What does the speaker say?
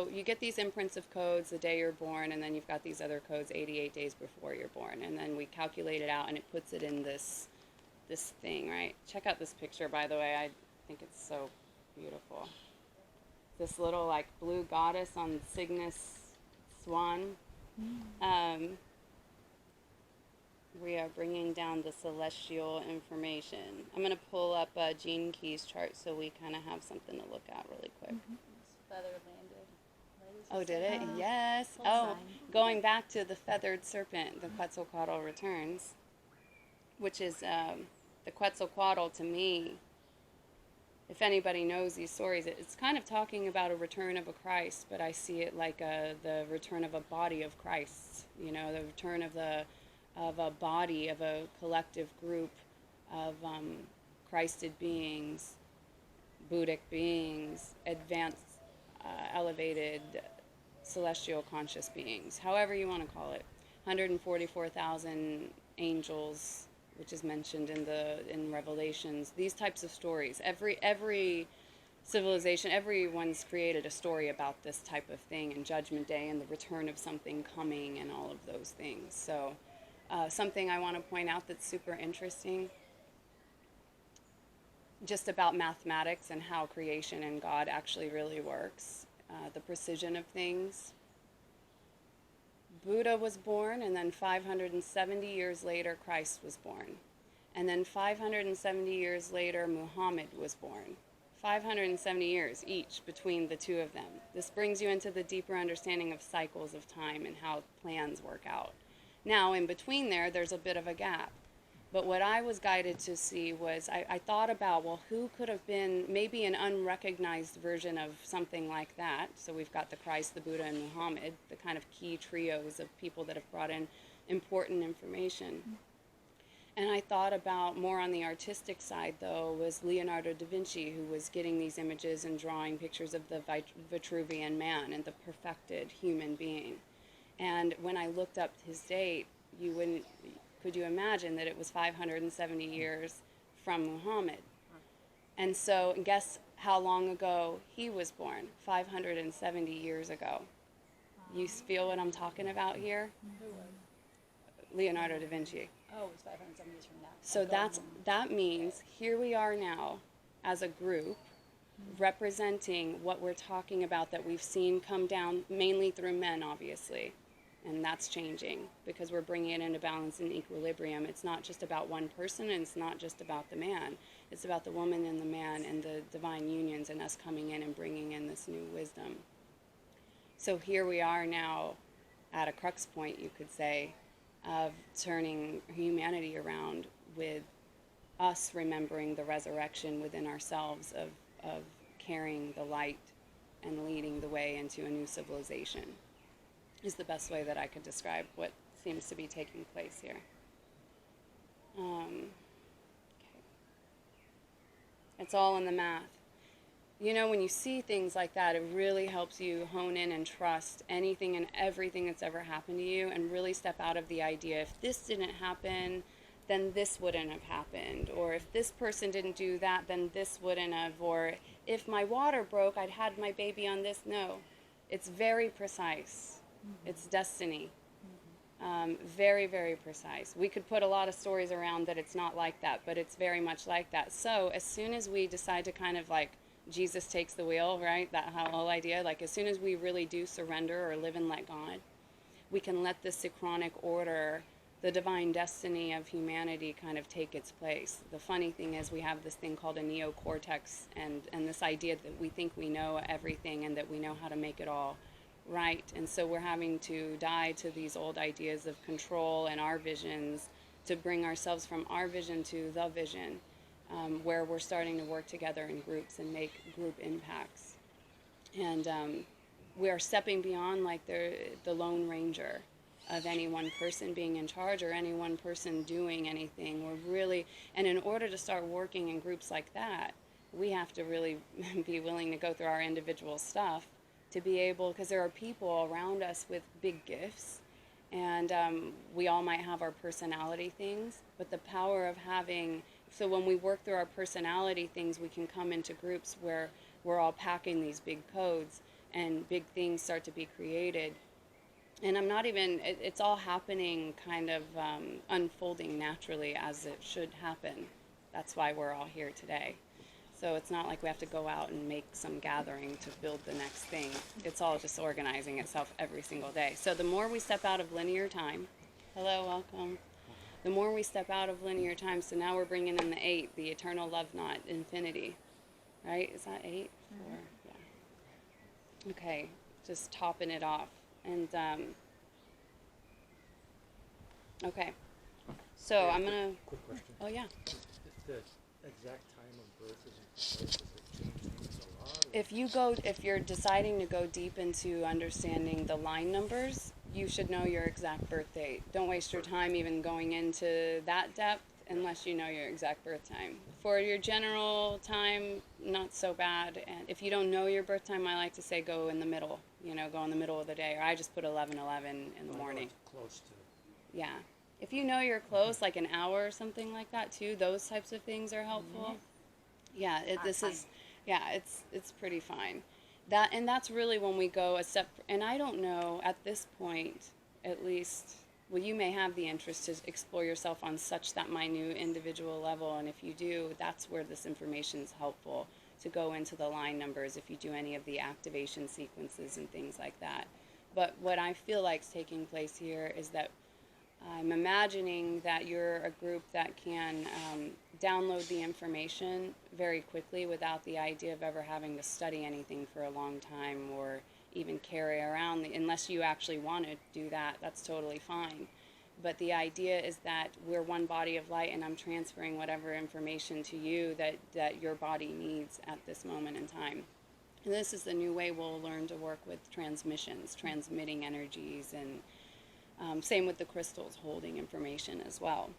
So you get these imprints of codes the day you're born, and then you've got these other codes 88 days before you're born, and then we calculate it out, and it puts it in this thing, right? Check out this picture, by the way. I think it's so beautiful. This little like blue goddess on Cygnus swan. Um, we are bringing down the celestial information. I'm going to pull up a Gene Keys chart so we kind of have something to look at really quick. Feather landed. Oh, did it? Yes. Full Oh, sign. going back to the feathered serpent, the Quetzalcoatl returns, which is the Quetzalcoatl to me. If anybody knows these stories, it's kind of talking about a return of a Christ, but I see it like the return of a body of Christ. You know, the return of a body, of a collective group of Christed beings, Buddhic beings, advanced, elevated, celestial conscious beings, however you want to call it. 144,000 angels, which is mentioned in Revelations. These types of stories. Every civilization, everyone's created a story about this type of thing, and Judgment Day and the return of something coming and all of those things. So something I want to point out that's super interesting, just about mathematics and how creation and God actually really works, the precision of things. Buddha was born, and then 570 years later, Christ was born. And then 570 years later, Muhammad was born. 570 years each between the two of them. This brings you into the deeper understanding of cycles of time and how plans work out. Now, in between there's a bit of a gap. But what I was guided to see was, I thought about, well, who could have been maybe an unrecognized version of something like that? So we've got the Christ, the Buddha, and Muhammad, the kind of key trios of people that have brought in important information. And I thought about, more on the artistic side, though, was Leonardo da Vinci, who was getting these images and drawing pictures of the Vitruvian man and the perfected human being. And when I looked up his date, could you imagine that it was 570 years from Muhammad? And so guess how long ago he was born? 570 years ago. You feel what I'm talking about here? Who was? Leonardo da Vinci. Oh, it was 570 years from now. So that means here we are now as a group representing what we're talking about, that we've seen come down mainly through men, obviously. And that's changing because we're bringing it into balance and equilibrium. It's not just about one person, and it's not just about the man. It's about the woman and the man and the divine unions and us coming in and bringing in this new wisdom. So here we are now at a crux point, you could say, of turning humanity around, with us remembering the resurrection within ourselves of carrying the light and leading the way into a new civilization. Is the best way that I could describe what seems to be taking place here. Okay. It's all in the math. You know, when you see things like that, it really helps you hone in and trust anything and everything that's ever happened to you, and really step out of the idea, if this didn't happen, then this wouldn't have happened. Or if this person didn't do that, then this wouldn't have. Or if my water broke, I'd had my baby on this. No. It's very precise. It's destiny. Very, very precise. We could put a lot of stories around that it's not like that, but it's very much like that. So as soon as we decide to kind of like, Jesus takes the wheel, right? That whole idea, like as soon as we really do surrender or live and let God, we can let the synchronic order, the divine destiny of humanity kind of take its place. The funny thing is we have this thing called a neocortex, and this idea that we think we know everything and that we know how to make it all right. And so we're having to die to these old ideas of control and our visions to bring ourselves from our vision to the vision, where we're starting to work together in groups and make group impacts. And we are stepping beyond like the Lone Ranger of any one person being in charge or any one person doing anything. We're really, and in order to start working in groups like that, we have to really be willing to go through our individual stuff to be able, because there are people around us with big gifts, and we all might have our personality things, but the power of having, so when we work through our personality things, we can come into groups where we're all packing these big codes, and big things start to be created. And I'm not even, it's all happening kind of unfolding naturally as it should happen. That's why we're all here today. So it's not like we have to go out and make some gathering to build the next thing. It's all just organizing itself every single day. So the more we step out of linear time, hello, welcome. The more we step out of linear time, so now we're bringing in the 8, the eternal love knot, infinity. Right? Is that 8? Mm-hmm. 4? Yeah. Okay, just topping it off. And, okay. So Yeah, I'm going to, quick question. oh yeah. If the exact time of birth isn't precise, does it change things a lot? If you're deciding to go deep into understanding the line numbers, you should know your exact birth date. Don't waste your time even going into that depth unless you know your exact birth time. For your general time, not so bad. And if you don't know your birth time, I like to say go in the middle. Go in the middle of the day. Or I just put 11:11 in the morning. Close to. Yeah. If you know you're close, like an hour or something like that too, those types of things are helpful. Yeah, it's pretty fine. That's really when we go a step, and I don't know at this point, at least, well, you may have the interest to explore yourself on such that minute individual level, and if you do, that's where this information is helpful, to go into the line numbers if you do any of the activation sequences and things like that. But what I feel like is taking place here is that I'm imagining that you're a group that can download the information very quickly without the idea of ever having to study anything for a long time or even carry around, unless you actually want to do that, that's totally fine. But the idea is that we're one body of light, and I'm transferring whatever information to you that your body needs at this moment in time. And this is the new way we'll learn to work with transmissions, transmitting energies, and same with the crystals holding information as well.